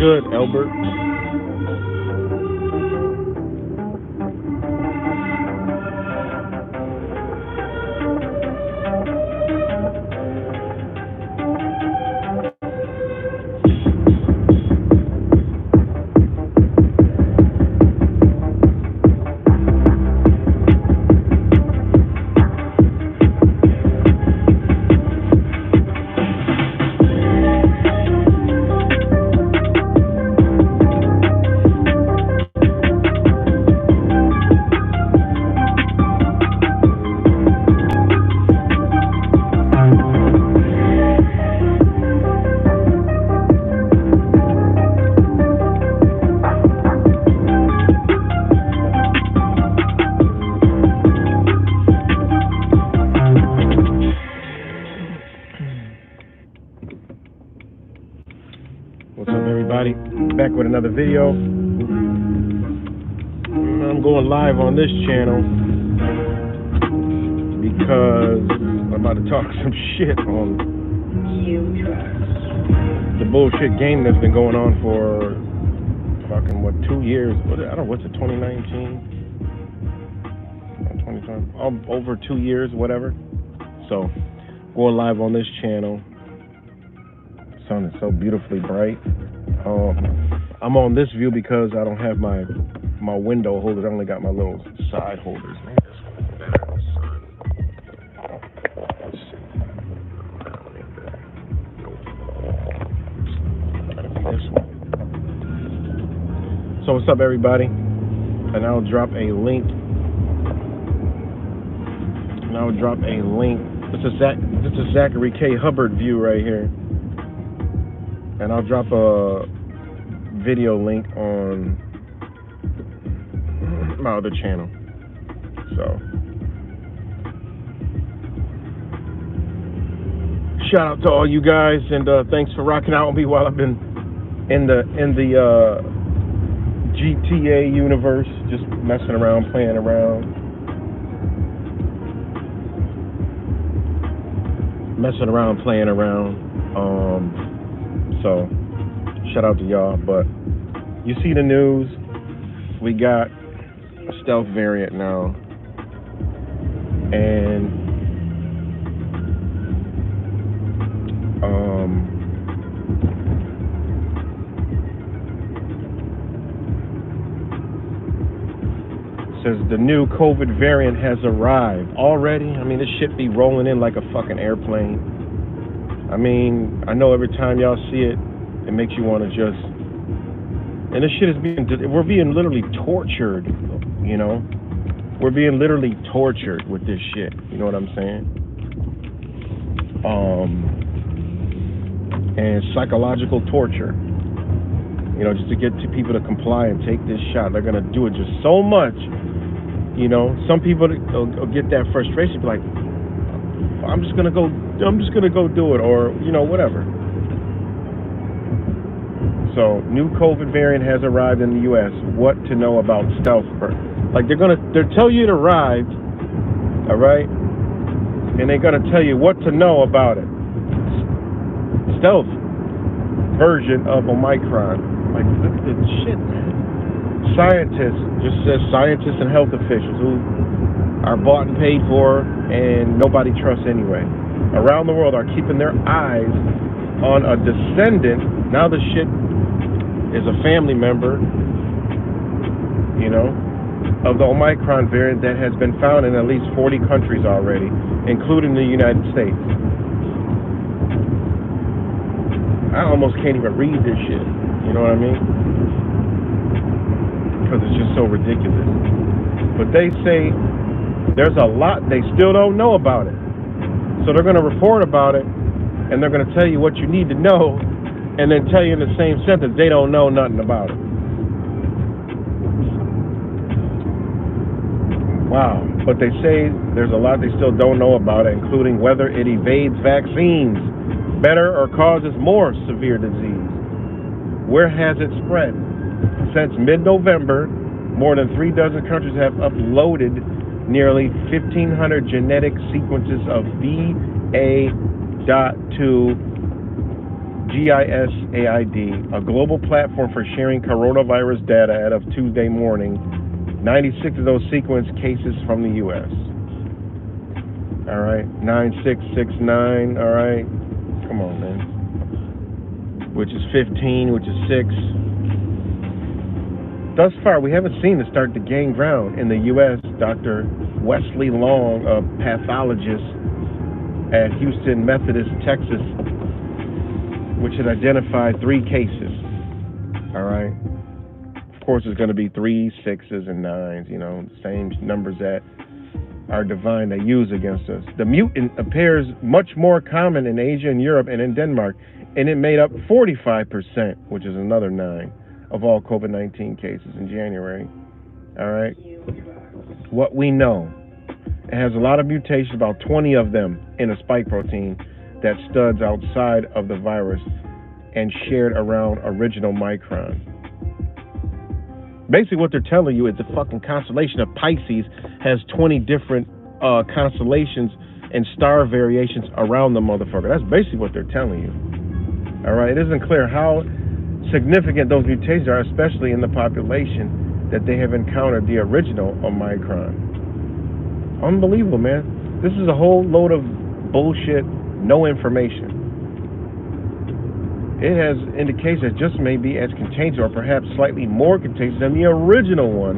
good, Albert? What's up, everybody? Back with another video. I'm going live on this channel because I'm about to talk some shit on the bullshit game that's been going on for fucking, 2 years? I don't know, what's it, 2019? 2020? Over 2 years, whatever. So, going live on this channel. Sun is so beautifully bright. I'm on this view because I don't have my window holders. I only got my little side holders. Maybe this one's better in the sun. Let's see. Gotta be this one. So what's up, everybody? And I'll drop a link. This is Zachary K. Hubbard view right here. And I'll drop a video link on my other channel. So, shout out to all you guys, and thanks for rocking out with me while I've been in the GTA universe, just messing around, playing around. So, shout out to y'all. But you see the news, we got a stealth variant now, and says the new COVID variant has arrived already. I mean, this shit be rolling in like a fucking airplane. I mean, I know every time y'all see it, it makes you want to just... And this shit is we're being literally tortured, you know? We're being literally tortured with this shit, you know what I'm saying? And psychological torture, you know, just to get people to comply and take this shot. They're gonna do it just so much, you know? Some people will get that frustration, be like, I'm just gonna go do it, or, you know, whatever. So, new COVID variant has arrived in the U.S. What to know about stealth? Like, they'll tell you it arrived, all right, and they're gonna tell you what to know about it. Stealth version of Omicron. Like, look at this shit, man. Scientists, just says scientists and health officials who are bought and paid for, and nobody trusts anyway, around the world are keeping their eyes on a descendant. Now the shit is a family member, you know, of the Omicron variant that has been found in at least 40 countries already, including the United States. I almost can't even read this shit, you know what I mean? Because it's just so ridiculous. But they say there's a lot they still don't know about it. So they're going to report about it, and they're going to tell you what you need to know, and then tell you in the same sentence they don't know nothing about it. Wow. But they say there's a lot they still don't know about it, including whether it evades vaccines better or causes more severe disease. Where has it spread? Since mid-November, more than 36 countries have uploaded nearly 1,500 genetic sequences of BA.2 GISAID, a global platform for sharing coronavirus data as of Tuesday morning. 96 of those sequence cases from the U.S. All right, 9669. All right, come on, man. Which is 15, which is 6. Thus far, we haven't seen it start to gain ground in the U.S. Dr. Wesley Long, a pathologist at Houston Methodist, Texas, which had identified 3 cases. All right. Of course, it's going to be 3s, 6s, and 9s, you know, same numbers that are divine they use against us. The mutant appears much more common in Asia and Europe and in Denmark, and it made up 45%, which is another 9, of all COVID-19 cases in January. All right. What we know, it has a lot of mutations, about 20 of them in a spike protein that studs outside of the virus and shared around original micron. Basically, what they're telling you is the fucking constellation of Pisces has 20 different constellations and star variations around the motherfucker. That's basically what they're telling you. All right, it isn't clear how significant those mutations are, especially in the population that they have encountered the original Omicron. Unbelievable, man. This is a whole load of bullshit, no information. It has indications that just may be as contagious or perhaps slightly more contagious than the original one.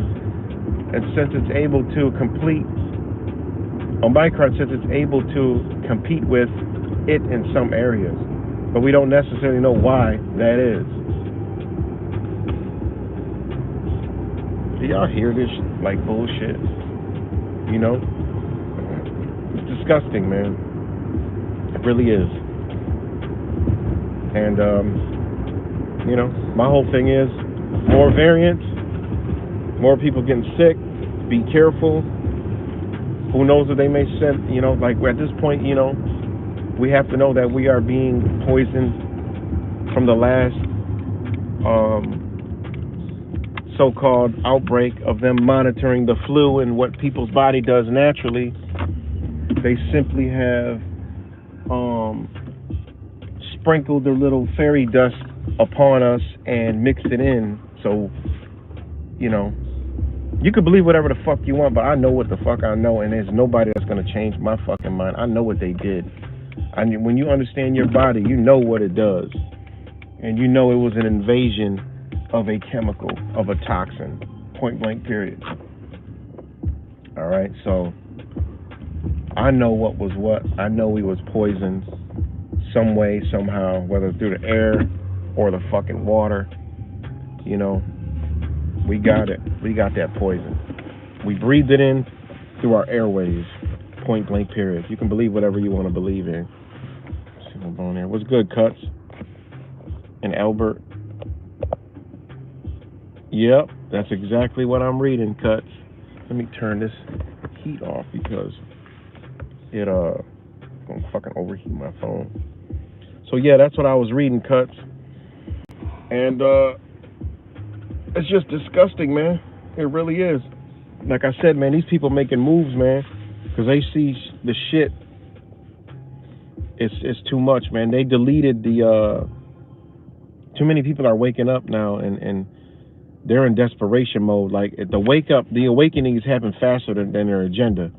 And since it's able to Omicron, since it's able to compete with it in some areas. But we don't necessarily know why that is. Do y'all hear this like bullshit? You know? It's disgusting, man. It really is. And, you know, my whole thing is more variants, more people getting sick, be careful. Who knows what they may send, you know, like at this point, you know, we have to know that we are being poisoned from the last so-called outbreak of them monitoring the flu and what people's body does naturally. They simply have sprinkled their little fairy dust upon us and mixed it in. So, you know, you can believe whatever the fuck you want, but I know what the fuck I know, and there's nobody that's going to change my fucking mind. I know what they did. I mean, when you understand your body, you know what it does. And you know it was an invasion of a chemical, of a toxin. Point blank, period. All right, so I know what was what. I know we was poisoned some way, somehow, whether through the air or the fucking water. You know, we got it. We got that poison. We breathed it in through our airways. Point blank, period. You can believe whatever you want to believe in. Let's see what's on there. What's good, Cuts? And Albert? Yep, that's exactly what I'm reading, Cuts. Let me turn this heat off because it gonna fucking overheat my phone. So yeah, that's what I was reading, Cuts. And it's just disgusting, man. It really is. Like I said, man, these people making moves, man, because they see the shit. It's too much, man. They deleted the too many people are waking up now, and they're in desperation mode. Like the awakenings happen faster than their agenda,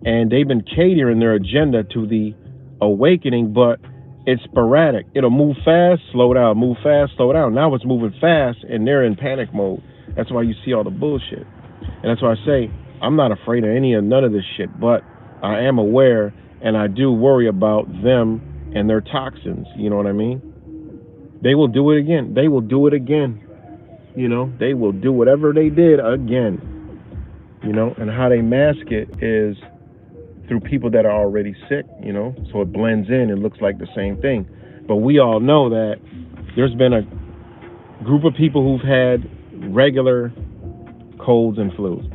and they've been catering their agenda to the awakening, but it's sporadic. It'll move fast, slow down, move fast, slow down. Now it's moving fast, and they're in panic mode. That's why you see all the bullshit, and that's why I say I'm not afraid of none of this shit, but I am aware, and I do worry about them and their toxins. You know what I mean? They will do it again. They will do it again. You know, they will do whatever they did again. You know, and how they mask it is through people that are already sick, you know, so it blends in and looks like the same thing. But we all know that there's been a group of people who've had regular colds and flus.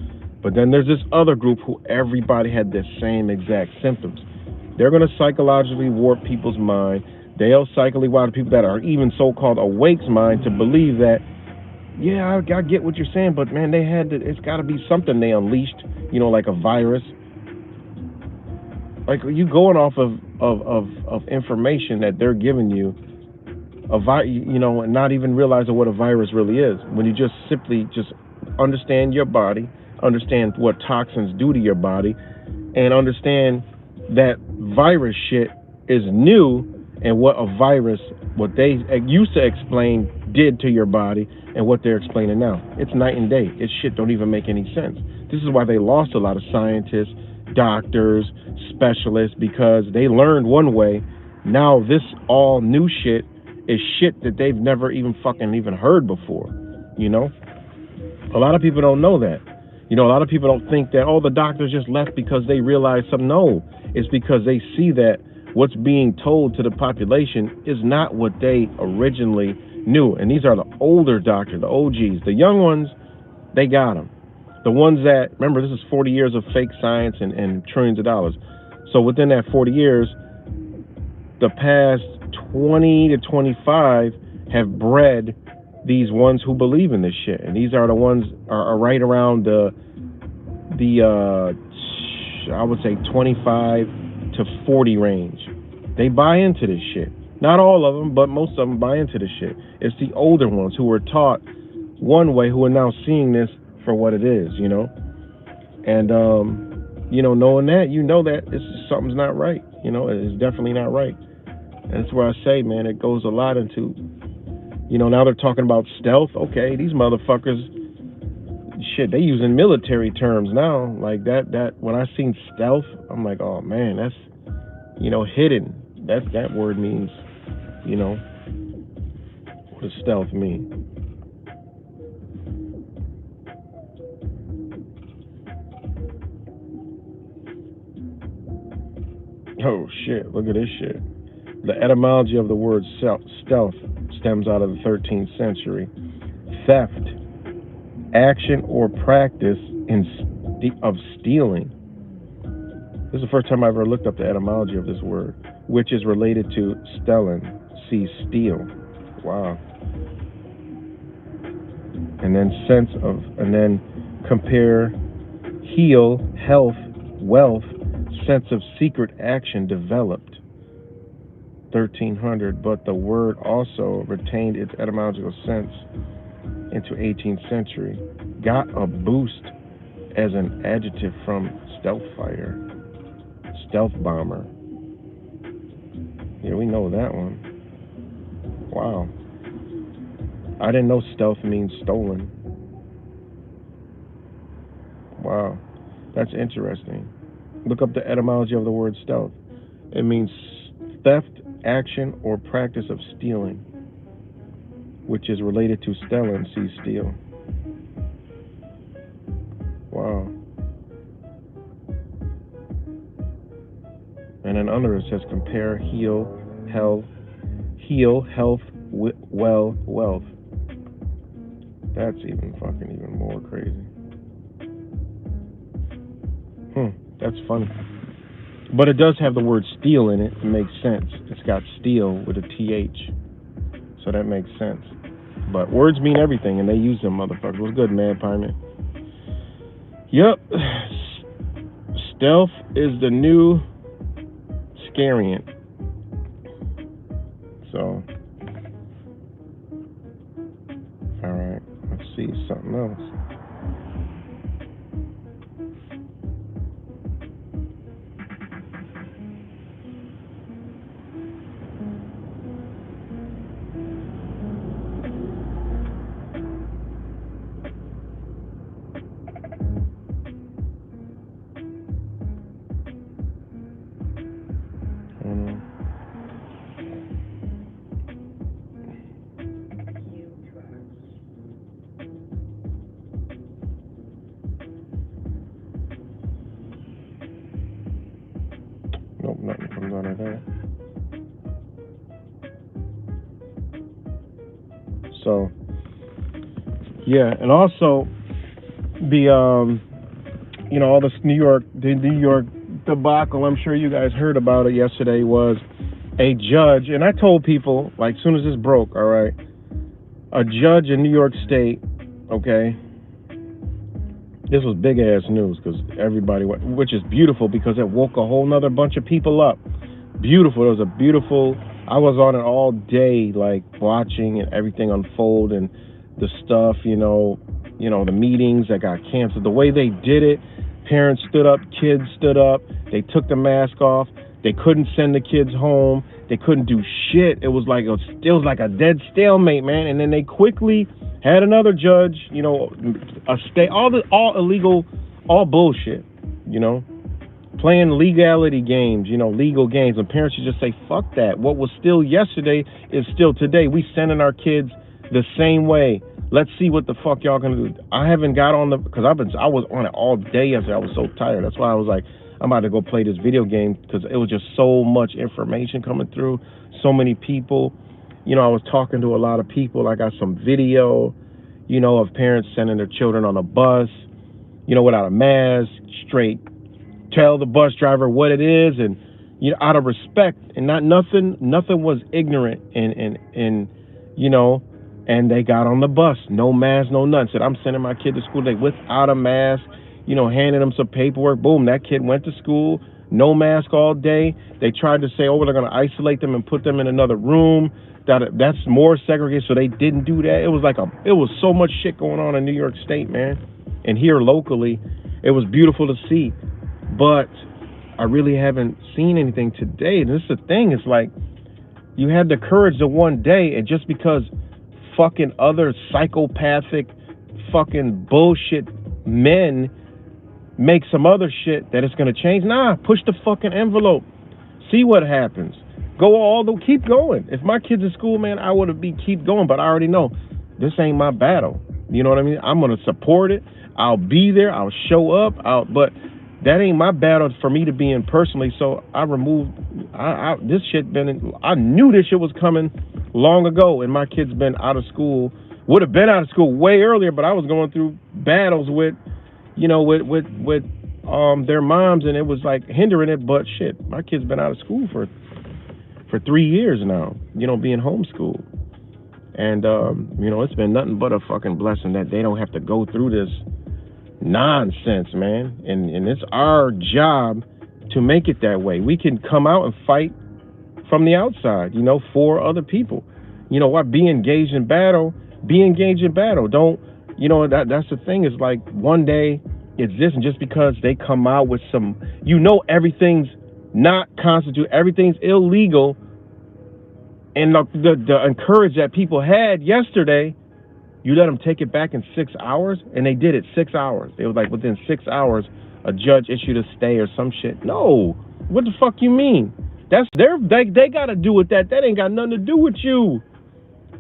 But then there's this other group who everybody had the same exact symptoms. They're going to psychologically warp people's mind. They'll psychically warp people that are even so-called awake's mind to believe that, yeah, I get what you're saying, but man, they had to, it's got to be something they unleashed, you know, like a virus. Like, you going off of information that they're giving you and not even realizing what a virus really is. When you just simply just understand your body, understand what toxins do to your body, and understand that virus shit is new, and what they used to explain did to your body and what they're explaining now. It's night and day. It shit don't even make any sense. This is why they lost a lot of scientists, doctors, specialists, because they learned one way. Now this all new shit is shit that they've never even heard before. A lot of people don't know that. A lot of people don't think that, the doctors just left because they realized something. No, it's because they see that what's being told to the population is not what they originally knew. And these are the older doctors, the OGs. The young ones, they got them. The ones that, remember, this is 40 years of fake science and trillions of dollars. So within that 40 years, the past 20 to 25 have bred these ones who believe in this shit. And these are the ones are right around the I would say 25 to 40 range. They buy into this shit. Not all of them, but most of them buy into this shit. It's the older ones who were taught one way who are now seeing this for what it is, And, knowing that, something's not right. It's definitely not right. And that's where I say, man, it goes a lot into, now they're talking about stealth. Okay, these motherfuckers, shit, they using military terms now. Like that when I seen stealth, I'm like, oh man, that's, hidden. That word means, what does stealth mean? Oh shit, look at this shit. The etymology of the word stealth stems out of the 13th century. Theft, action or practice of stealing. This is the first time I ever looked up the etymology of this word, which is related to stelen, see steal. Wow. And then compare heal, health, wealth, sense of secret action developed. 1300, but the word also retained its etymological sense into 18th century. Got a boost as an adjective from stealth fighter, stealth bomber. Yeah, we know that one. Wow. I didn't know stealth means stolen. Wow, that's interesting. Look up the etymology of the word stealth. It means theft, action, or practice of stealing, which is related to stelen, see steal. Wow. And then under it says compare heal, health, wealth. That's even more crazy. That's funny. But it does have the word steal in it. It makes sense. It's got steal with a TH. So that makes sense. But words mean everything, and they use them, motherfuckers. What's good, man, Pieman? Yep. Stealth is the new scariant. So, alright. Let's see something else. Nope, nothing comes out of that. So, yeah, and also the all this New York debacle. I'm sure you guys heard about it yesterday. Was a judge, and I told people, like, as soon as this broke, all right, a judge in New York State, okay. This was big ass news because everybody went, which is beautiful because it woke a whole nother bunch of people up. Beautiful. It was a beautiful I was on it all day, like watching and everything unfold and the stuff, the meetings that got canceled. The way they did it, parents stood up, kids stood up. They took the mask off. They couldn't send the kids home. They couldn't do shit. It was like a dead stalemate, man. And then they quickly had another judge, all illegal, all bullshit, playing legality games, legal games. And parents should just say, fuck that. What was still yesterday is still today. We sending our kids the same way. Let's see what the fuck y'all gonna do. I haven't got on because I was on it all day yesterday. I was so tired. That's why I was like, I'm about to go play this video game, because it was just so much information coming through, so many people. I was talking to a lot of people. I got some video, of parents sending their children on a bus, without a mask, straight. Tell the bus driver what it is, and out of respect, and nothing was ignorant, and they got on the bus, no mask, no nothing. Said, I'm sending my kid to school today without a mask. Handing them some paperwork. Boom, that kid went to school, no mask all day. They tried to say, they're going to isolate them and put them in another room. That's more segregated, so they didn't do that. It was so much shit going on in New York State, man. And here locally, it was beautiful to see. But I really haven't seen anything today. And this is the thing. It's like, you had the courage the one day, and just because fucking other psychopathic fucking bullshit men make some other shit that it's gonna change. Nah, push the fucking envelope. See what happens. Keep going. If my kid's in school, man, I would keep going, but I already know this ain't my battle. You know what I mean? I'm gonna support it. I'll be there. I'll show up. But that ain't my battle for me to be in personally. So I removed. This shit I knew this shit was coming long ago, and my kid's been out of school. Would have been out of school way earlier, but I was going through battles with their moms, and it was like hindering it. But shit, my kid's been out of school for 3 years now, being homeschooled. And it's been nothing but a fucking blessing that they don't have to go through this nonsense, man. And it's our job to make it that way. We can come out and fight from the outside, for other people. What? Be engaged in battle. Don't, that's the thing, is like, one day it's this, and just because they come out with some, everything's not constitute, everything's illegal, and the encourage that people had yesterday, you let them take it back in 6 hours, and they did it 6 hours. It was like within 6 hours, a judge issued a stay or some shit. No, what the fuck you mean? That's they got to do with that. That ain't got nothing to do with you.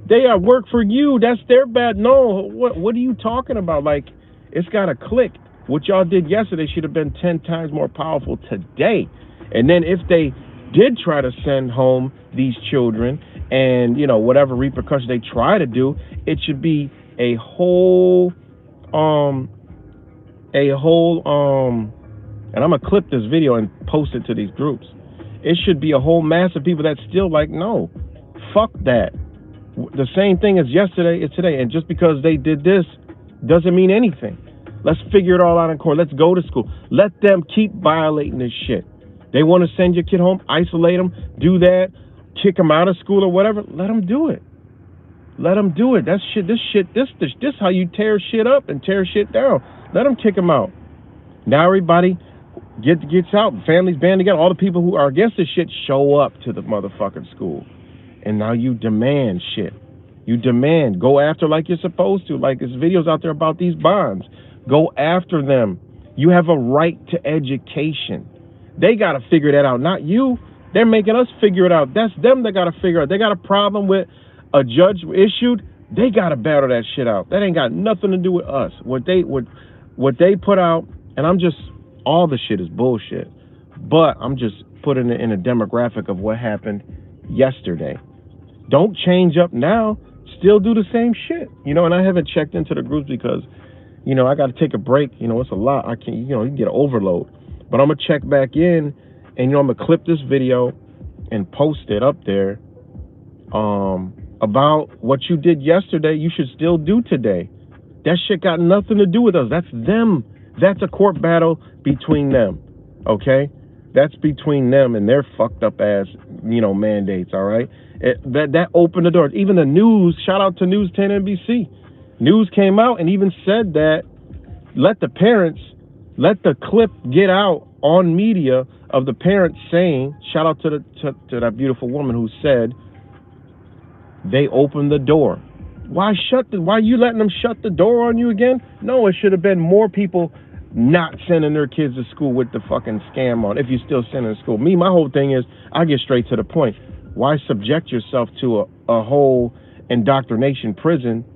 They are work for you. That's their bad. No, what are you talking about? Like, it's got to click. What y'all did yesterday should have been 10 times more powerful today. And then if they did try to send home these children, and whatever repercussions they try to do, it should be a whole and I'm gonna clip this video and post it to these groups. It should be a whole mass of people that still like, no, fuck that. The same thing as yesterday is today, and just because they did this doesn't mean anything. Let's figure it all out in court. Let's go to school. Let them keep violating this shit. They want to send your kid home, isolate them, do that, kick them out of school or whatever. Let them do it. Let them do it. That's shit. This how you tear shit up and tear shit down. Let them kick them out. Now everybody gets out. Families band together. All the people who are against this shit show up to the motherfucking school. And now you demand shit. You demand. Go after like you're supposed to. Like, there's videos out there about these bonds. Go after them. You have a right to education. They got to figure that out, not you. They're making us figure it out. That's them that got to figure it out. They got a problem with a judge issued. They got to battle that shit out. That ain't got nothing to do with us. What they put out, and all the shit is bullshit. But I'm just putting it in a demographic of what happened yesterday. Don't change up now. Still do the same shit. And I haven't checked into the groups because, I got to take a break. It's a lot. I can't, you can get an overload. But I'm going to check back in, and, I'm going to clip this video and post it up there about what you did yesterday. You should still do today. That shit got nothing to do with us. That's them. That's a court battle between them. Okay? That's between them and their fucked up ass, mandates. All right, that opened the door. Even the news. Shout out to News 10 NBC. News came out and even said that let the clip get out on media of the parents saying, shout out to that beautiful woman who said they opened the door. Why are you letting them shut the door on you again? No, it should have been more people not sending their kids to school with the fucking scam on, if you're still sending to school. My whole thing is, I get straight to the point. Why subject yourself to a whole indoctrination prison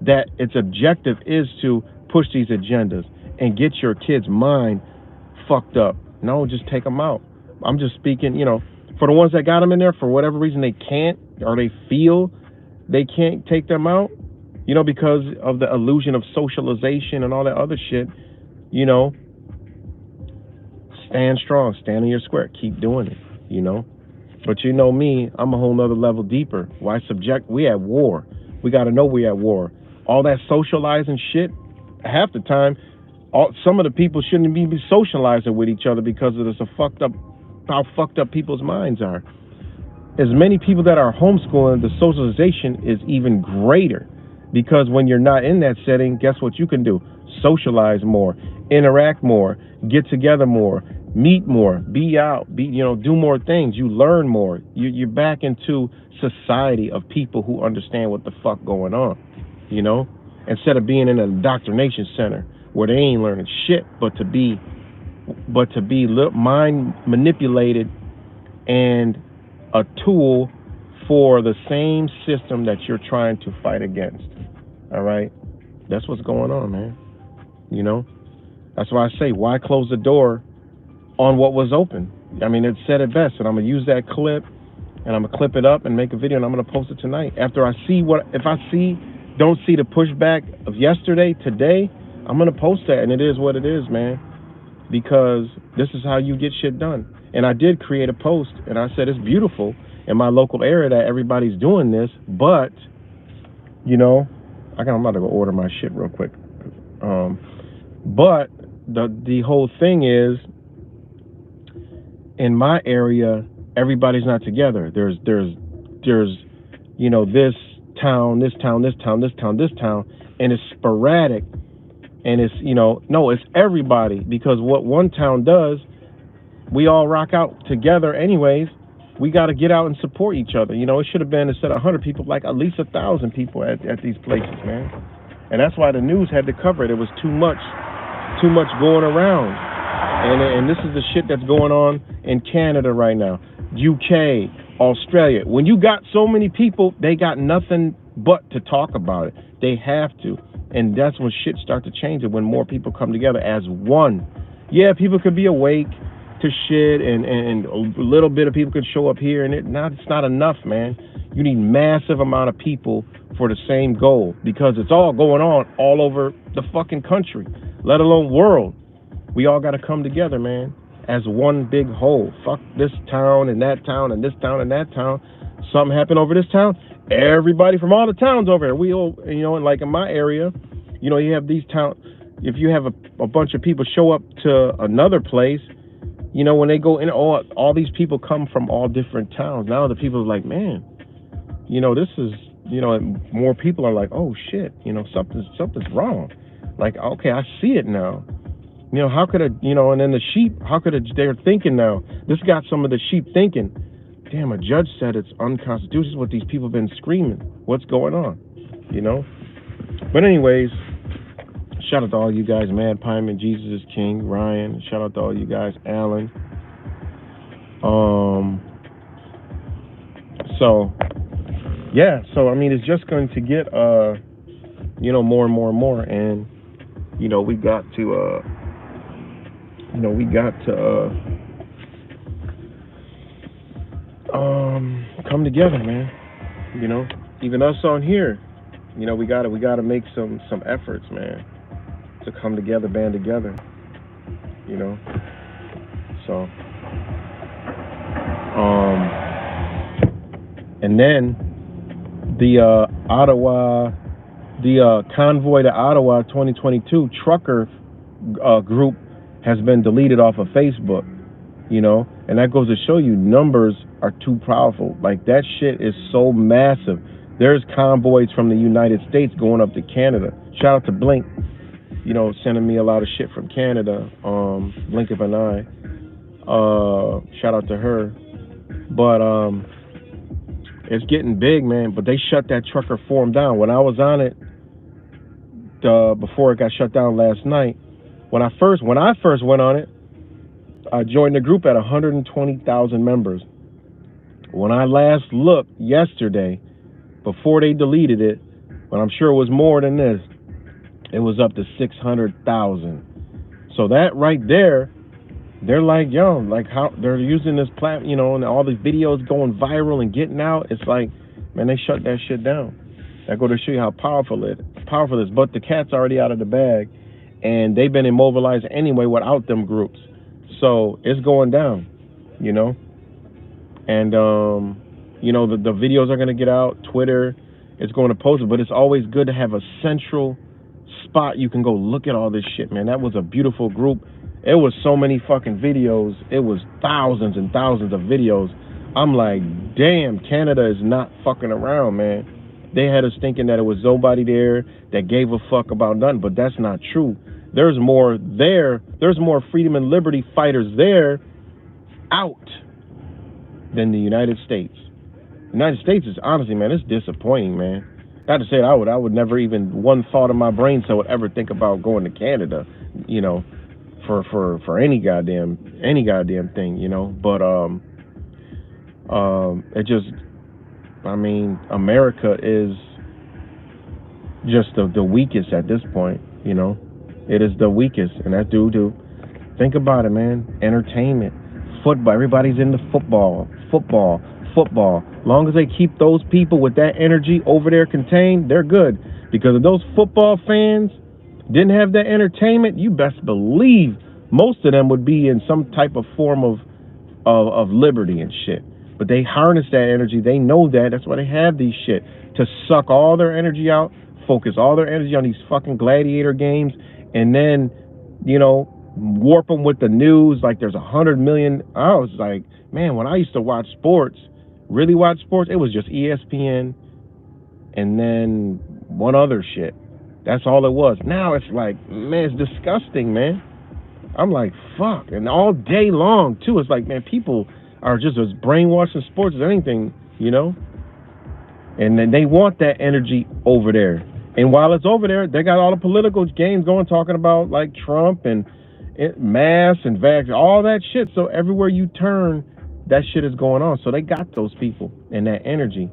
that its objective is to push these agendas and get your kids' mind fucked up? No, just take them out. I'm just speaking, for the ones that got them in there, for whatever reason they can't, or they feel they can't take them out, because of the illusion of socialization and all that other shit, stand strong, stand in your square, keep doing it, But me, I'm a whole nother level deeper. Why we at war. We got to know we at war. All that socializing shit, half the time, some of the people shouldn't be socializing with each other because of how fucked up people's minds are. As many people that are homeschooling, the socialization is even greater, because when you're not in that setting, guess what you can do? Socialize more, interact more, get together more, meet more, be out, do more things. You learn more. You're back into society of people who understand what the fuck going on, instead of being in an indoctrination center where they ain't learning shit, but to be mind manipulated and a tool for the same system that you're trying to fight against. All right, that's what's going on, man. That's why I say, why close the door on what was open? I mean, it said it best, and I'm gonna use that clip, and I'm gonna clip it up and make a video, and I'm gonna post it tonight. After I see don't see the pushback of yesterday, today, I'm gonna post that, and it is what it is, man. Because this is how you get shit done. And I did create a post, and I said it's beautiful in my local area that everybody's doing this, but I'm about to go order my shit real quick. But the whole thing is, in my area, everybody's not together. There's this town, this town, this town, this town, this town, and it's sporadic. And it's, no, it's everybody, because what one town does, we all rock out together anyways. We got to get out and support each other. It should have been, instead of 100 people, like at least 1,000 people at these places, man. And that's why the news had to cover it. It was too much going around. And this is the shit that's going on in Canada right now, UK, Australia. When you got so many people, they got nothing but to talk about it. They have to. And that's when shit start to change, and when more people come together as one. Yeah, people could be awake to shit, and a little bit of people could show up here, and it's not enough, man. You need massive amount of people for the same goal, because it's all going on all over the fucking country, let alone world. We all got to come together, man, as one big whole. Fuck this town and that town and this town and that town. Something happened over this town, everybody from all the towns over here, we all, and like in my area, you have these towns. If you have a bunch of people show up to another place, when they go in, all these people come from all different towns. Now the people are like, man, this is, more people are like, oh shit, something's wrong. Like, okay, I see it now. How could and then the sheep, they're thinking now. This got some of the sheep thinking, damn, a judge said it's unconstitutional. This is what these people have been screaming. What's going on? But anyways, shout out to all you guys, Mad Pyman, Jesus is King, Ryan. Shout out to all you guys, Alan. So I mean, it's just going to get more and more and more, and we got to come together, man. Even us on here, we gotta make some efforts, man, to come together, band together. So and then the Convoy to Ottawa 2022 trucker group has been deleted off of Facebook. you know, and that goes to show you numbers are too powerful. Like, that shit is so massive. There's convoys from the United States going up to Canada. Shout out to Blink, you know, sending me a lot of shit from Canada. Blink of an eye. Shout out to her. But it's getting big, man. But they shut that trucker forum down. When I was on it, before it got shut down last night, when I first went on it, I joined the group at 120,000 members. When I last looked yesterday, before they deleted it, but I'm sure it was more than this, it was up to 600,000. So that right there, they're like, yo, like how they're using this platform, you know, and all these videos going viral and getting out. It's like, man, they shut that shit down. I go to show you how powerful it is. But the cat's already out of the bag, and they've been immobilized anyway without them groups. So it's going down, you know. And you know, the videos are going to get out. Twitter is going to post it, but it's always good to have a central spot you can go look at all this shit, man. That was a beautiful group. It was so many fucking videos. It was thousands and thousands of videos. I'm like, damn, Canada is not fucking around, man. They had us thinking that it was nobody there that gave a fuck about nothing, but that's not true. There's more there. There's more freedom and liberty fighters there out than the United States. The United States is, honestly, man, it's disappointing, man. Not to say that I would never even, one thought in my brain so I would ever think about going to Canada, you know, for any goddamn thing, you know. But it just, I mean, America is just the weakest at this point, you know. It is the weakest, and that's due to, think about it, man, entertainment, football. Everybody's into football. Long as they keep those people with that energy over there contained, they're good. Because if those football fans didn't have that entertainment, you best believe most of them would be in some type of form of liberty and shit. But they harness that energy. They know that. That's why they have these shit. To suck all their energy out, focus all their energy on these fucking gladiator games, and then, you know, warp them with the news like there's 100 million. I was like, man, when I used to watch sports, really watch sports, it was just ESPN and then one other shit. That's all it was. Now it's like, man, it's disgusting, man. I'm like, fuck. And all day long, too. It's like, man, people are just as brainwashed in sports as anything, you know? And then they want that energy over there. And while it's over there, they got all the political games going, talking about, like, Trump and masks and vaccines, all that shit. So everywhere you turn, that shit is going on. So they got those people and that energy.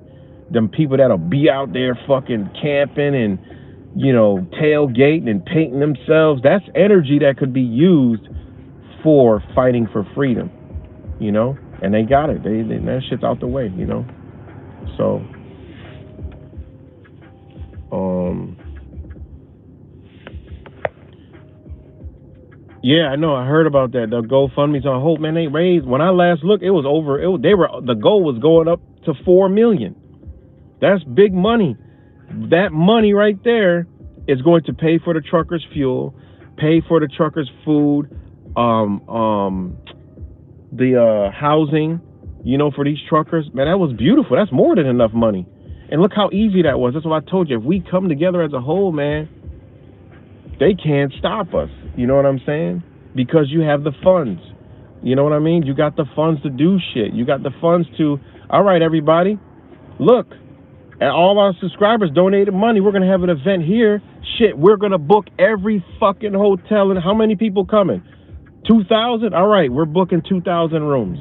Them people that'll be out there fucking camping and, you know, tailgating and painting themselves. That's energy that could be used for fighting for freedom, you know? And they got it. They that shit's out the way, you know? So, yeah, I know. I heard about that. The GoFundMe's on hold, man. They raised, when I last looked, it was over. The goal was going up to 4 million. That's big money. That money right there is going to pay for the truckers' fuel, pay for the truckers' food, the housing, you know, for these truckers. Man, that was beautiful. That's more than enough money. And look how easy that was. That's what I told you. If we come together as a whole, man, they can't stop us. You know what I'm saying? Because you have the funds. You know what I mean? You got the funds to do shit. You got the funds to, all right, everybody, look, and all our subscribers donated money. We're going to have an event here. Shit, we're going to book every fucking hotel. And how many people coming? 2,000? All right, we're booking 2,000 rooms.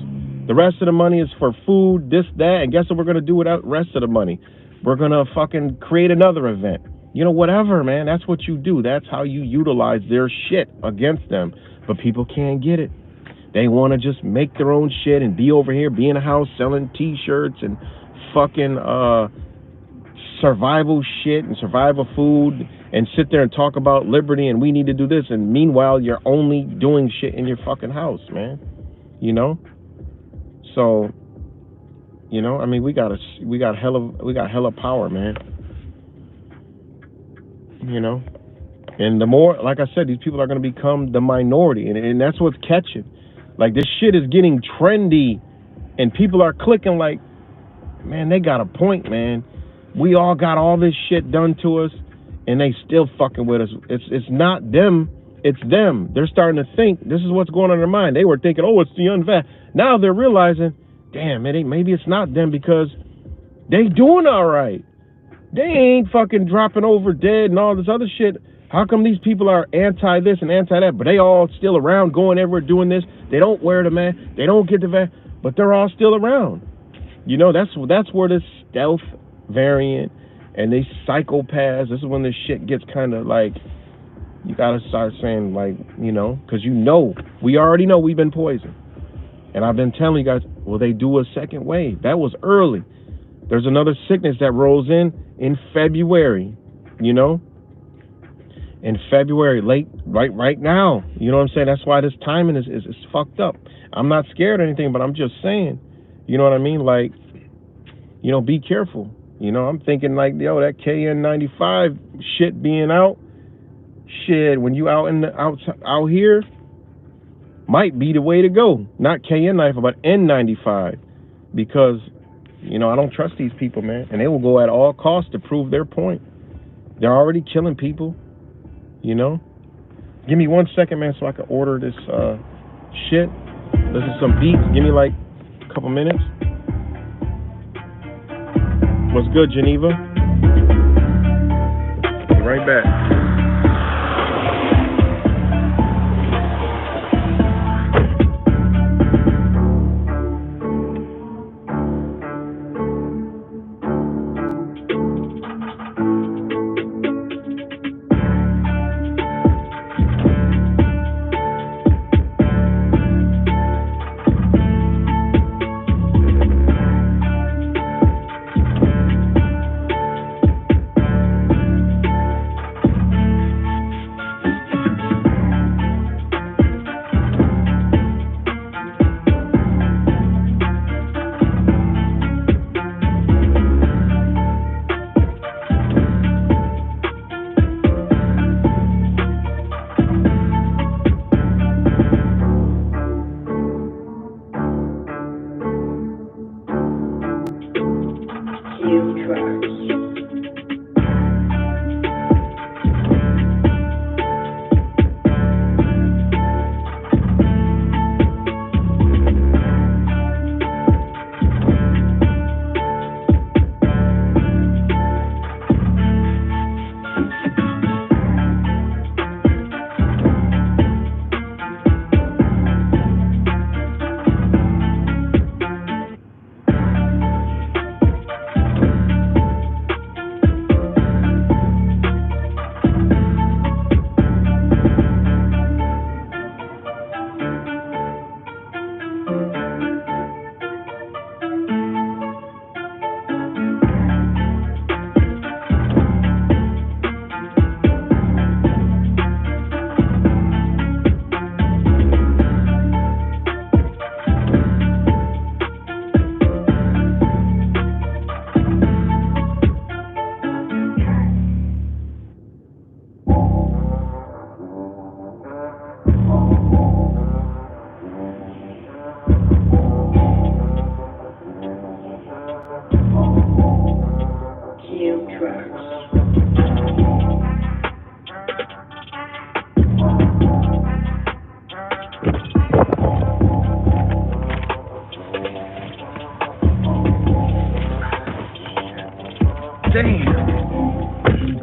The rest of the money is for food, this, that. And guess what we're going to do with the rest of the money? We're going to fucking create another event. You know, whatever, man. That's what you do. That's how you utilize their shit against them. But people can't get it. They want to just make their own shit and be over here, be in a house selling T-shirts and fucking survival shit and survival food and sit there and talk about liberty and we need to do this. And meanwhile, you're only doing shit in your fucking house, man. You know? So, you know, I mean, we got hella power, man. You know? And the more, like I said, these people are going to become the minority. And that's what's catching. Like, this shit is getting trendy, and people are clicking like, man, they got a point, man. We all got all this shit done to us, and they still fucking with us. It's not them, it's them. They're starting to think this is what's going on in their mind. They were thinking, oh, it's the unvax. Now they're realizing, damn, maybe it's not them because they doing all right. They ain't fucking dropping over dead and all this other shit. How come these people are anti this and anti that, but they all still around going everywhere doing this? They don't wear the mask, they don't get the vaccine, but they're all still around. You know, that's where this stealth variant and these psychopaths, this is when this shit gets kind of like, you gotta start saying, like, you know, because we already know we've been poisoned. And I've been telling you guys, will they do a second wave? That was early. There's another sickness that rolls in February, you know? In February, right now. You know what I'm saying? That's why this timing is fucked up. I'm not scared or anything, but I'm just saying, you know what I mean? Like, you know, be careful. You know, I'm thinking like, yo, that KN95 shit being out, shit, when you out here, might be the way to go. Not KN95, but N95. Because, you know, I don't trust these people, man. And they will go at all costs to prove their point. They're already killing people, you know? Give me 1 second, man, so I can order this shit. Listen to some beats. Give me like a couple minutes. What's good, Geneva? Be right back.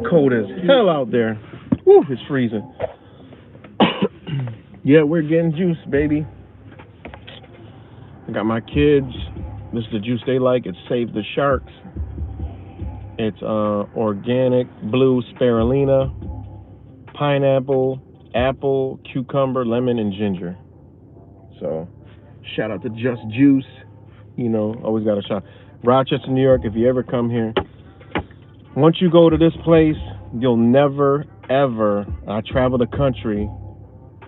Cold as hell out there. Woo, it's freezing. Yeah, we're getting juice, baby. I got my kids. This is the juice they like. It's Save the Sharks. It's organic blue spirulina, pineapple, apple, cucumber, lemon, and ginger. So, shout out to Just Juice. You know, always got a shot. Rochester, New York, if you ever come here, once you go to this place, you'll never, ever, I travel the country,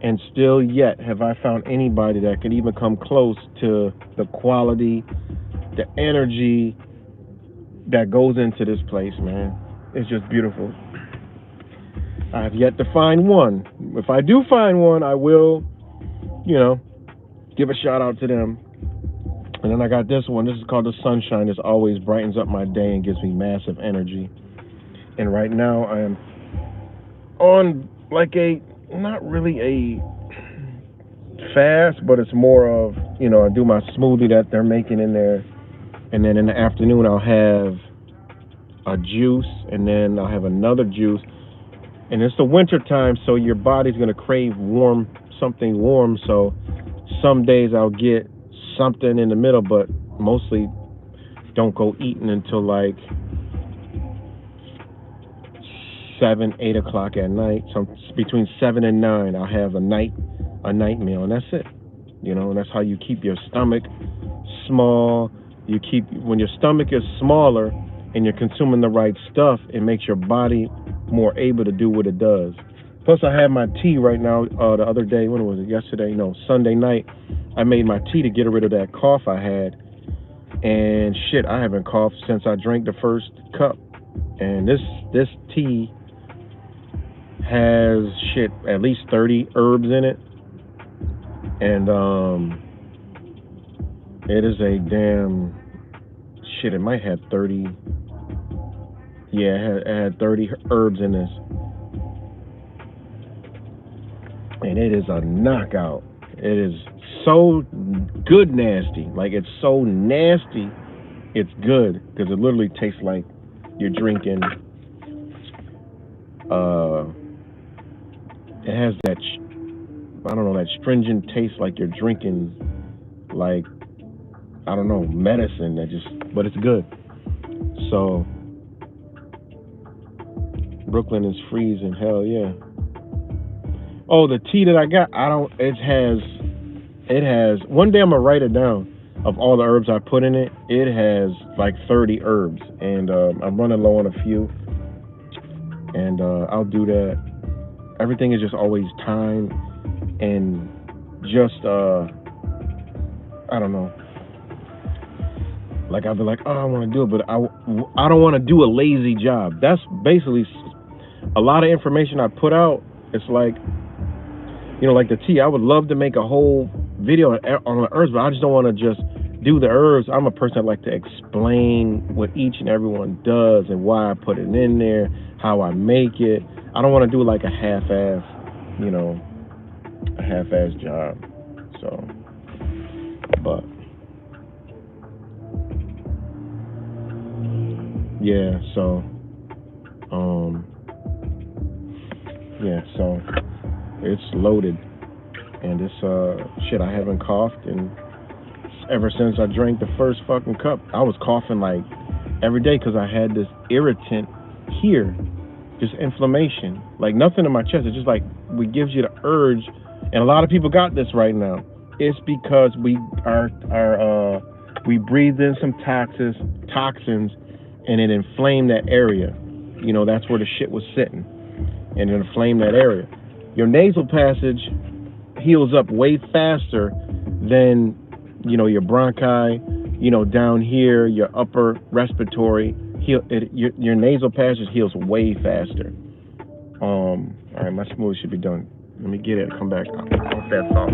and still yet have I found anybody that could even come close to the quality, the energy that goes into this place, man. It's just beautiful. I have yet to find one. If I do find one, I will, you know, Give a shout out to them. And then I got this one. This is called the Sunshine. This always brightens up my day and gives me massive energy. And right now I am on like not really a fast, but it's more of, I do my smoothie that they're making in there. And then in the afternoon I'll have a juice, and then I'll have another juice. And it's the winter time, so your body's gonna crave something warm. So some days I'll get something in the middle, but mostly don't go eating until like 7, 8 o'clock at night. So between 7 and 9, I'll have a night meal, and that's it. And that's how you keep your stomach small. When your stomach is smaller and you're consuming the right stuff, it makes your body more able to do what it does. Plus, I have my tea right now. The other day, when was it? Yesterday? No, Sunday night. I made my tea to get rid of that cough I had. And shit, I haven't coughed since I drank the first cup. And this tea has at least 30 herbs in it. And it is a damn it might have 30. Yeah, it had 30 herbs in this. And it is a knockout. It is so good nasty. Like, it's so nasty, it's good. Because it literally tastes like you're drinking. It has that, that stringent taste like you're drinking, like, medicine but it's good. So, Brooklyn is freezing, hell yeah. Oh, the tea that I got, it has, one day I'm gonna write it down of all the herbs I put in it. It has like 30 herbs, and I'm running low on a few, and I'll do that. Everything is just always time, and just, I don't know. Like, I'll be like, oh, I want to do it, but I don't want to do a lazy job. That's basically a lot of information I put out. It's like, like the tea. I would love to make a whole video on the herbs, but I just don't want to just do the herbs. I'm a person that like to explain what each and every one does and why I put it in there, how I make it. I don't want to do like a half-ass, job. So, but yeah, so so it's loaded, and it's I haven't coughed, and ever since I drank the first fucking cup, I was coughing like every day because I had this irritant here, just inflammation, like nothing in my chest. It's just like we gives you the urge, and a lot of people got this right now. It's because we breathed in some toxins, and it inflamed that area. That's where the shit was sitting, and it inflamed that area. Your nasal passage heals up way faster than, your bronchi, down here, your upper respiratory. Your nasal passage heals way faster. All right, my smoothie should be done. Let me get it and come back. Off that salt.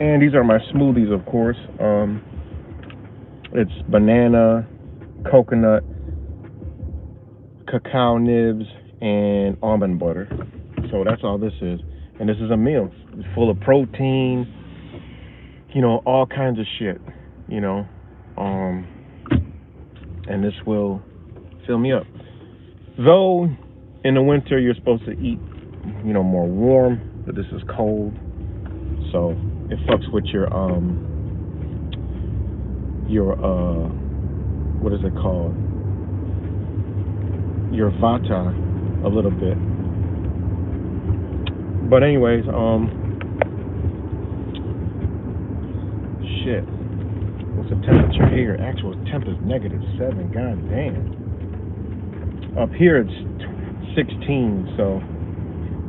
And these are my smoothies, of course. It's banana, coconut, cacao nibs, and almond butter. So that's all this is. And this is a meal. It's full of protein, all kinds of shit, you know, and this will fill me up. Though in the winter you're supposed to eat, more warm, but this is cold, so it fucks with your what is it called? Your vata a little bit. But anyways, shit. What's the temperature here? Actual temp is -7. God damn. Up here it's 16, so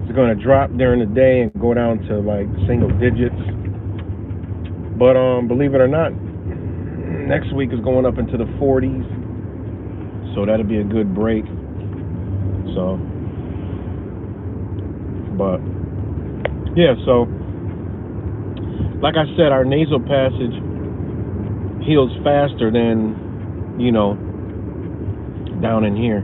it's going to drop during the day and go down to like single digits. But believe it or not, next week is going up into the 40s, so that'll be a good break. So, but yeah, so like I said, our nasal passage heals faster than down in here,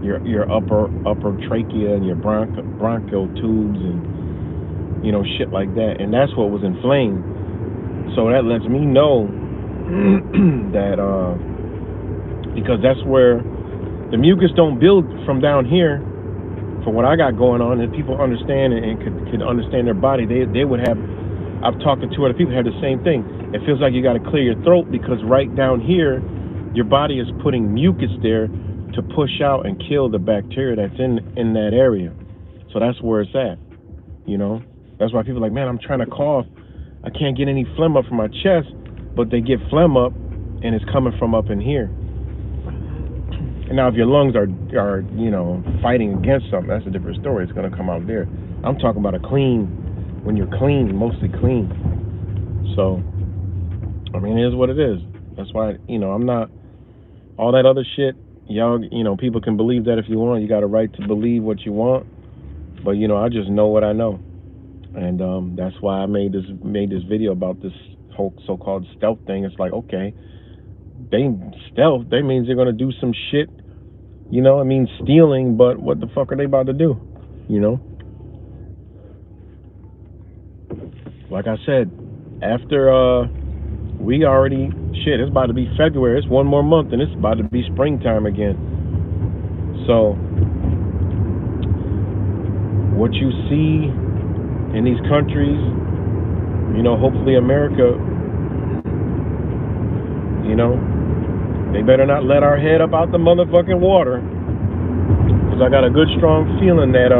your upper trachea and your bronchial tubes and shit like that, and that's what was inflamed. So that lets me know that because that's where the mucus don't build from down here. For what I got going on, and people understand and could understand their body, they would have. I've talked to 2 other people who had the same thing. It feels like you got to clear your throat because right down here, your body is putting mucus there to push out and kill the bacteria that's in that area. So that's where it's at. That's why people are like, man, I'm trying to cough. I can't get any phlegm up from my chest, but they get phlegm up, and it's coming from up in here. And now if your lungs are fighting against something, that's a different story. It's going to come out there. I'm talking about when you're clean, mostly clean. So, I mean, it is what it is. That's why, I'm not, all that other shit, y'all, people can believe that if you want. You got a right to believe what you want. But, I just know what I know. And that's why I made this video about this whole so-called stealth thing. It's like, okay, that means they're going to do some shit. It means stealing, but what the fuck are they about to do? Like I said, after we already, shit, it's about to be February. It's one more month and it's about to be springtime again. So what you see in these countries, hopefully America, they better not let our head up out the motherfucking water. Because I got a good strong feeling that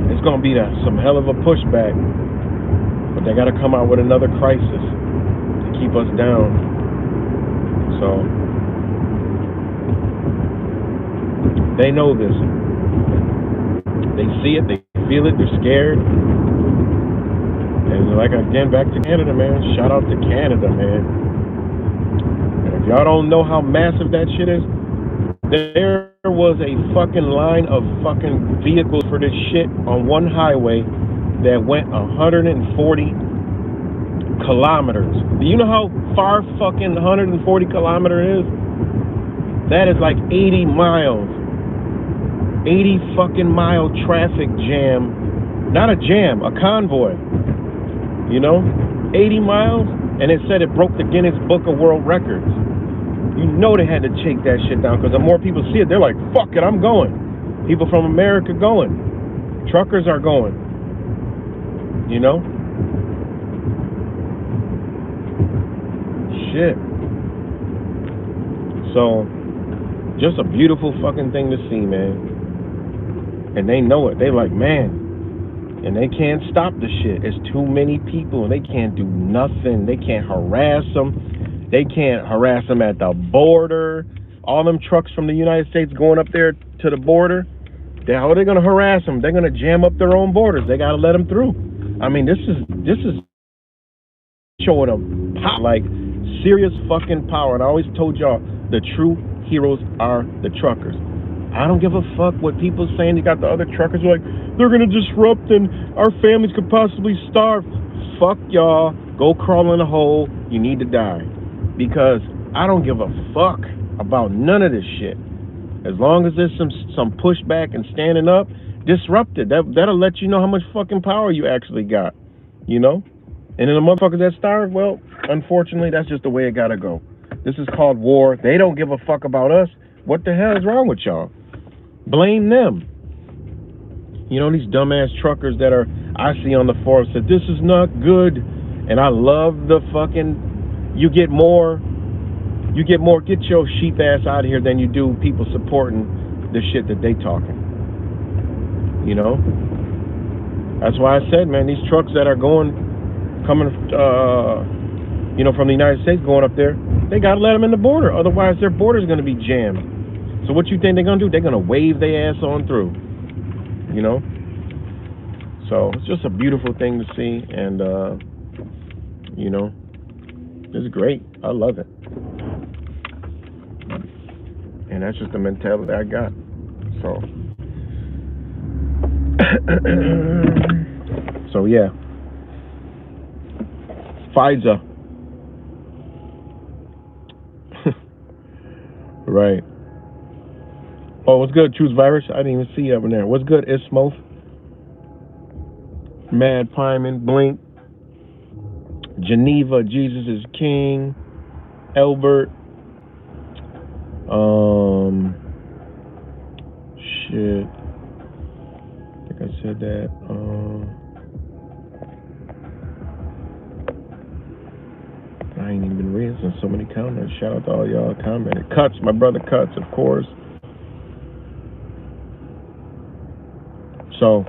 it's going to be some hell of a pushback. But they got to come out with another crisis to keep us down. So they know this. They see it, they feel it, they're scared. And like, again, back to Canada, man. Shout out to Canada, man. And if y'all don't know how massive that shit is, there was a fucking line of fucking vehicles for this shit on one highway that went 140 kilometers. Do you know how far fucking 140 kilometers is? That is like 80 miles. 80 fucking mile traffic jam. Not a jam, a convoy. 80 miles, and it said it broke the Guinness Book of World Records. They had to take that shit down, because the more people see it, they're like, fuck it, I'm going. People from America going. Truckers are going. Shit. So, just a beautiful fucking thing to see, man. And they know it. They like, man. And they can't stop the shit. It's too many people, and they can't do nothing. They can't harass them. They can't harass them at the border. All them trucks from the United States going up there to the border, how are they going to harass them? They're going to jam up their own borders. They got to let them through. I mean, this is showing them like serious fucking power. And I always told y'all, the true heroes are the truckers. I don't give a fuck what people saying. You got the other truckers who are like, they're going to disrupt and our families could possibly starve. Fuck y'all. Go crawl in a hole. You need to die. Because I don't give a fuck about none of this shit. As long as there's some pushback and standing up, disrupt it. That'll let you know how much fucking power you actually got. And then the motherfuckers that starve, well, unfortunately, that's just the way it gotta go. This is called war. They don't give a fuck about us. What the hell is wrong with y'all? Blame them. You know, these dumbass truckers that are, I see on the forum said, this is not good. And I love the fucking, get your sheep ass out of here than you do people supporting the shit that they talking. You know? That's why I said, man, these trucks that are coming, from the United States going up there, they got to let them in the border. Otherwise, their border's going to be jammed. So what you think they're going to do? They're going to wave their ass on through. You know? So it's just a beautiful thing to see. And, it's great. I love it. And that's just the mentality I got. So, so yeah. Pfizer. Right. Oh, what's good, Choose Virus? I didn't even see you up in there. What's good, Ismoth? Mad Pyman, Blink, Geneva, Jesus is King, Elbert, shit. I think I said that. I ain't even been reading since so many comments. Shout out to all y'all commented. Cuts, my brother Cuts, of course. So,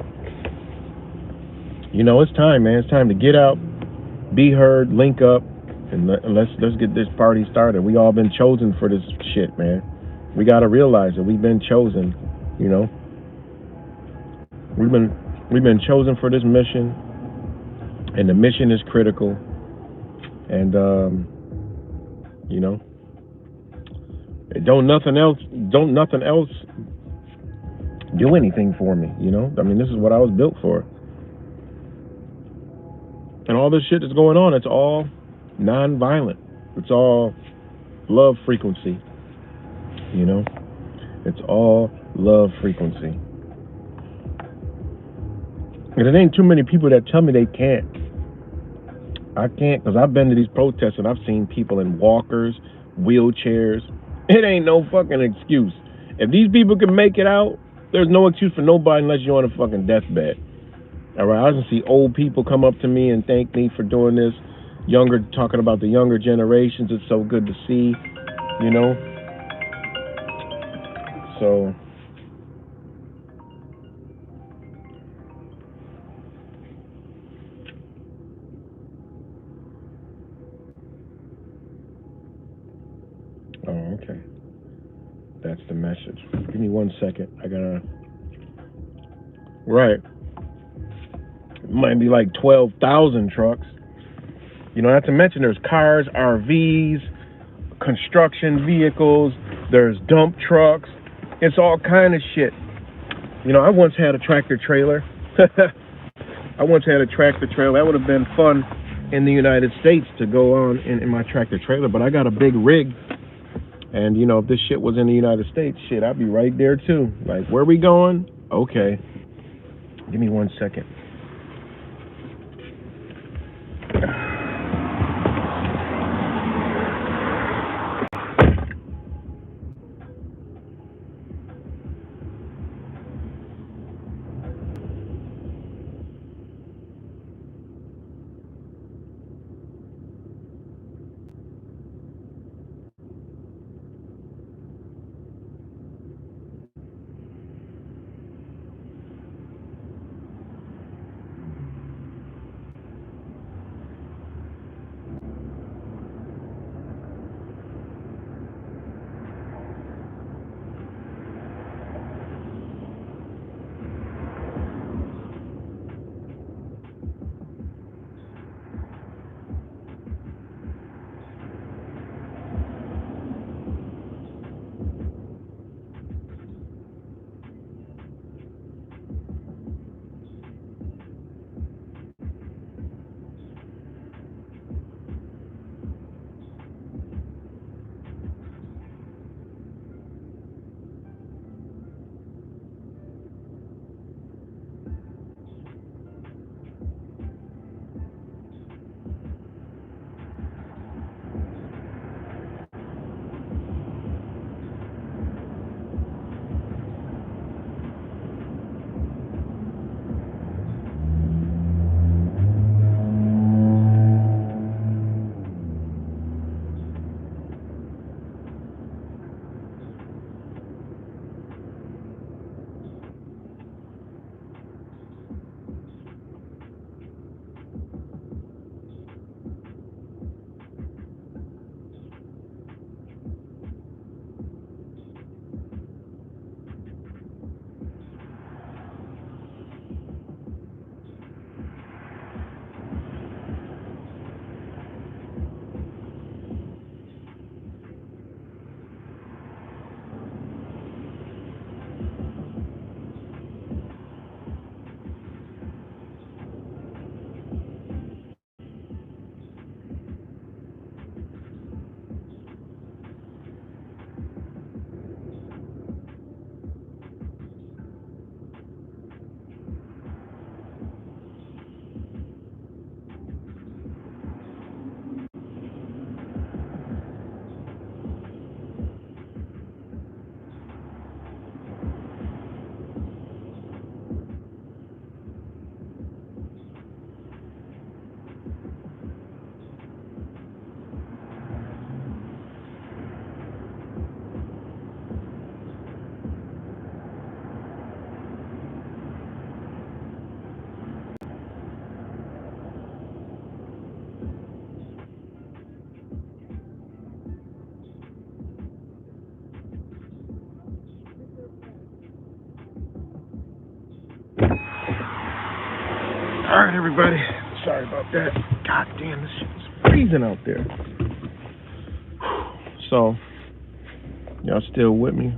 it's time, man. It's time to get out, be heard, link up, and let's get this party started. We all been chosen for this shit, man. We gotta realize that we've been chosen. We've been chosen for this mission, and the mission is critical. And don't nothing else do anything for me. I mean, this is what I was built for. And all this shit that's going on, it's all non-violent. It's all love frequency. It's all love frequency. And it ain't too many people that tell me they can't. I can't, because I've been to these protests and I've seen people in walkers, wheelchairs. It ain't no fucking excuse. If these people can make it out, there's no excuse for nobody unless you're on a fucking deathbed. All right, I can see old people come up to me and thank me for doing this. Talking about the younger generations. It's so good to see, So, oh, okay. That's the message. Give me 1 second. I gotta. Right. It might be like 12,000 trucks. Not to mention there's cars, RVs, construction vehicles, there's dump trucks. It's all kind of shit. I once had a tractor trailer. That would have been fun in the United States to go on in my tractor trailer, but I got a big rig. And, if this shit was in the United States, shit, I'd be right there too. Like, where we going? Okay. Give me 1 second. All right, everybody. Sorry about that. God damn, this shit is freezing out there. So, y'all still with me?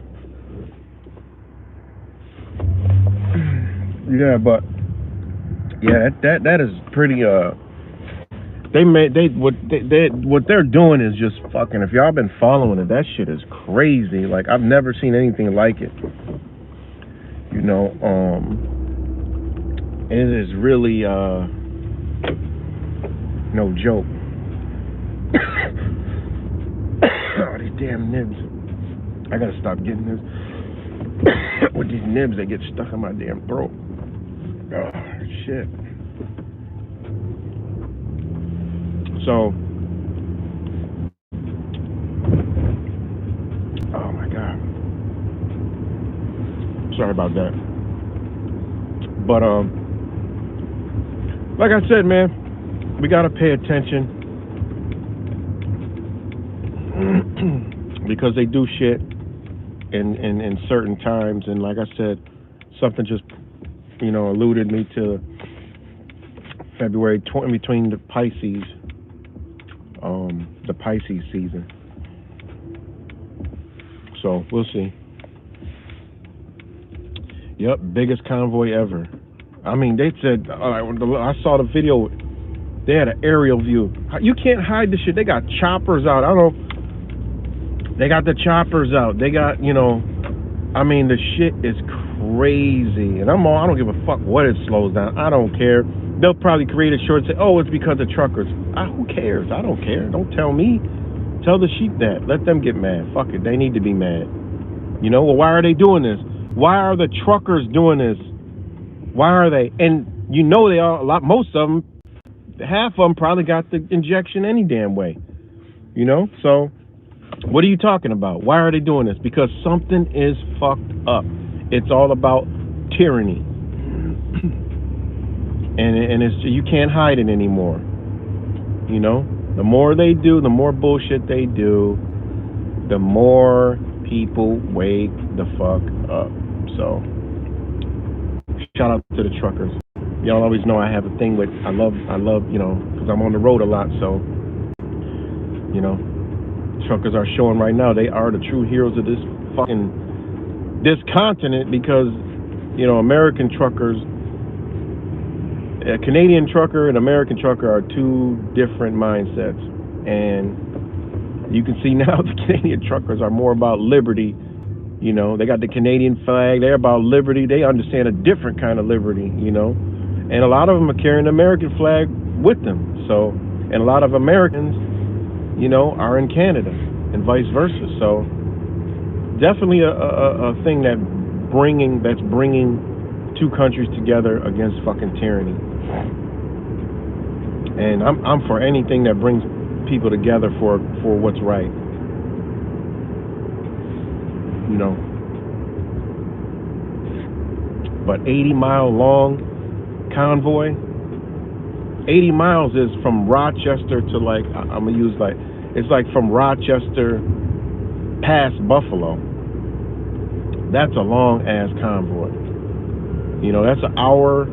Yeah, but yeah, that is pretty. What they're doing is just fucking. If y'all been following it, that shit is crazy. Like, I've never seen anything like it. You know, it is really no joke. Oh, these damn nibs. I gotta stop getting this. With these nibs, they get stuck in my damn throat. Oh, shit. So, oh my God. Sorry about that. But, like I said, man, we gotta pay attention. Because they do shit in certain times, and like I said, something just alluded me to February between the Pisces season. So we'll see. Yep, biggest convoy ever. I mean, they said I saw the video. They had an aerial view. You can't hide this shit. They got choppers out. I don't know. They got the choppers out. They got, I mean, the shit is crazy. And I don't give a fuck what it slows down. I don't care. They'll probably create a short and say, oh, it's because of truckers. Who cares? I don't care. Don't tell me. Tell the sheep that. Let them get mad. Fuck it. They need to be mad. Well, why are they doing this? Why are the truckers doing this? Why are they? And they are most of them, half of them probably got the injection any damn way. So what are you talking about? Why are they doing this? Because something is fucked up. It's all about tyranny. and it's, you can't hide it anymore. The more they do, the more bullshit they do, the more people wake the fuck up. So shout out to the truckers. Y'all always know I have a thing with, I love, because I'm on the road a lot, so, truckers are showing right now they are the true heroes of this continent, because, American truckers, a Canadian trucker and American trucker are two different mindsets. And you can see now the Canadian truckers are more about liberty. They got the Canadian flag. They're about liberty. They understand a different kind of liberty, And a lot of them are carrying the American flag with them. So, and a lot of Americans, are in Canada and vice versa. So, definitely a thing that's bringing two countries together against fucking tyranny. And I'm for anything that brings people together for what's right. But 80-mile long convoy. 80 miles is from Rochester to I'm gonna use it's from Rochester past Buffalo. That's a long ass convoy. That's an hour.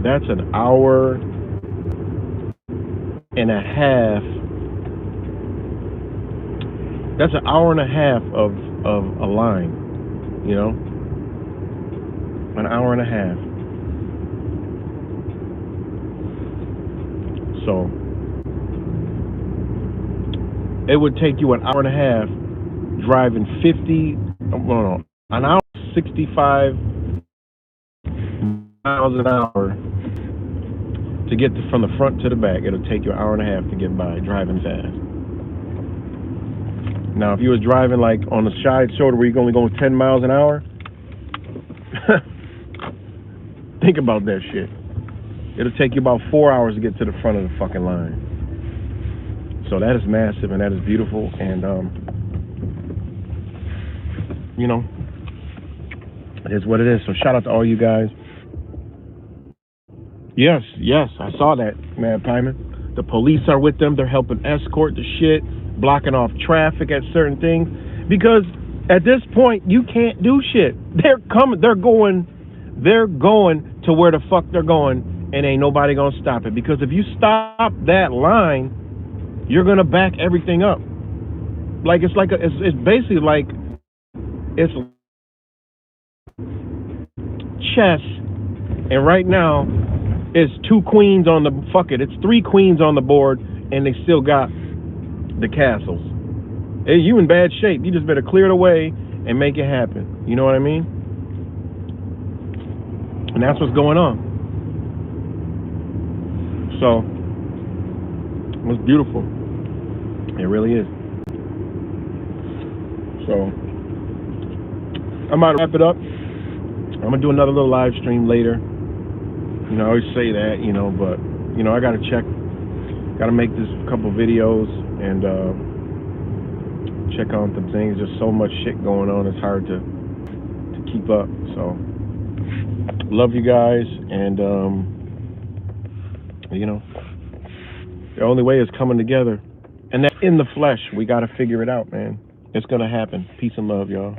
That's an hour and a half. That's an hour and a half of a line. An hour and a half. So it would take you an hour and a half driving an hour 65 miles an hour to get from the front to the back. It'll take you an hour and a half to get by driving fast. Now, if you was driving on the side shoulder where you're only going 10 miles an hour, think about that shit. It'll take you about 4 hours to get to the front of the fucking line. So that is massive and that is beautiful. And, it is what it is. So shout out to all you guys. Yes, I saw that, Mad Pyman. The police are with them. They're helping escort the shit, blocking off traffic at certain things. Because at this point, you can't do shit. They're coming. They're going They're going to where the fuck they're going, and ain't nobody gonna stop it. Because if you stop that line, you're gonna back everything up. Like it's basically like it's chess, and right now it's two queens on the it's three queens on the board, and they still got the castles. Hey, you in bad shape. You just better clear it away and make it happen. You know what I mean? And that's what's going on. So it's beautiful. It really is. So I'm about to wrap it up. I'm gonna do another little live stream later. You know, I always say that, you know, but you know, I gotta make this couple videos and check on some things. There's so much shit going on, it's hard to keep up. So love you guys, and you know, the only way is coming together, and that's in the flesh. We gotta figure it out, man. It's gonna happen. Peace and love, y'all.